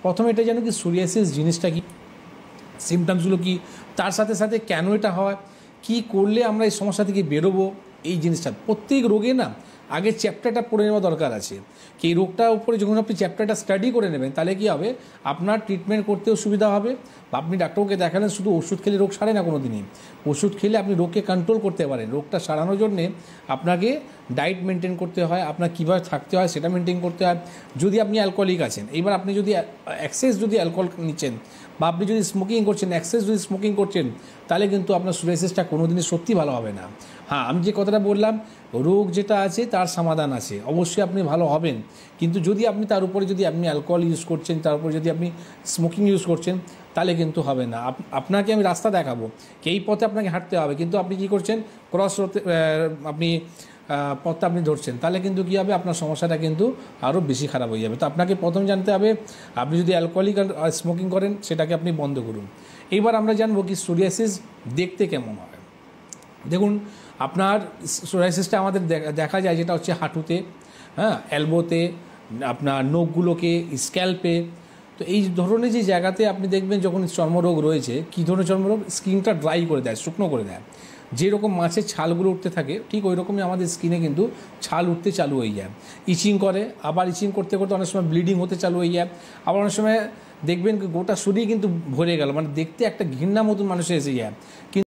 প্রথমে এটা জানো কি সোরিয়াসিস জিনিসটা কি, সিমটমসগুলো কি, তার সাথে সাথে কেন এটা হয়, কি করলে আমরা এই সমস্যা থেকে বেরোবো, এই জিনিসটা প্রত্যেক রোগে না আগে চ্যাপ্টারটা পড়ে নেওয়া দরকার আছে। কি এই রোগটার উপরে যখন আপনি চ্যাপ্টারটা স্টাডি করে নেবেন তাহলে কী হবে, আপনার ট্রিটমেন্ট করতেও সুবিধা হবে। বা আপনি ডাক্তারকে দেখালেন, শুধু ওষুধ খেলে রোগ সারে না কোনো দিনই, ওষুধ খেলে আপনি রোগকে কন্ট্রোল করতে পারেন। রোগটা সারানোর জন্যে আপনাকে ডায়েট মেনটেন করতে হয়, আপনার কীভাবে থাকতে হয় সেটা মেনটেন করতে হয়। যদি আপনি অ্যালকোহলিক আছেন, এবার আপনি যদি অ্যাক্সেস যদি অ্যালকোহল নিচ্ছেন বা আপনি যদি স্মোকিং করছেন, অ্যাক্সেস যদি স্মোকিং করছেন, তাহলে কিন্তু আপনার সোরিয়াসিসটা কোনো দিনই সত্যি ভালো হবে না। হ্যাঁ, আমি যে কথাটা বললাম, রোগ যেটা আছে তার সমাধান আছে, অবশ্যই আপনি ভালো হবেন। কিন্তু যদি আপনি তার উপরে যদি আপনি অ্যালকোহল ইউজ করছেন, তার উপরে যদি আপনি স্মোকিং ইউজ করছেন, তাহলে কিন্তু হবে না। আপনাকে আমি রাস্তা দেখাবো, এই পথে আপনাকে হাঁটতে হবে, কিন্তু আপনি কী করছেন, ক্রস আপনি পথটা আপনি ধরছেন, তাহলে কিন্তু কী হবে, আপনার সমস্যাটা কিন্তু আরও বেশি খারাপ হয়ে যাবে। তো আপনাকে প্রথম জানতে হবে, আপনি যদি অ্যালকোহলিক আর স্মোকিং করেন সেটাকে আপনি বন্ধ করুন। এইবার আমরা জানবো কি সোরিয়াসিস দেখতে কেমন হয়। দেখুন, আপনার সোরিয়াসিসটা আমাদের দেখা যায় যেটা হচ্ছে হাঁটুতে, হ্যাঁ, এলবোতে, আপনার নখগুলোকে, স্ক্যাল্পে। তো এই ধরনের যে জায়গাতে আপনি দেখবেন যখন চর্মরোগ রয়েছে, কী ধরনের চর্মরোগ, স্কিনটা ড্রাই করে দেয়, শুকনো করে দেয়। যেরকম মাছের ছালগুলো উঠতে থাকে ঠিক ওই রকমই আমাদের স্কিনে কিন্তু ছাল উঠতে চালু হয়ে যায়, ইচিং করে, আবার ইচিং করতে করতে অনেক সময় ব্লিডিং হতে চালু হয়ে যায়। আবার অনেক সময় দেখবেন গোটা শরীর কিন্তু ভরে গেল, মানে দেখতে একটা ঘৃণা মতন মানুষের এসে যায়।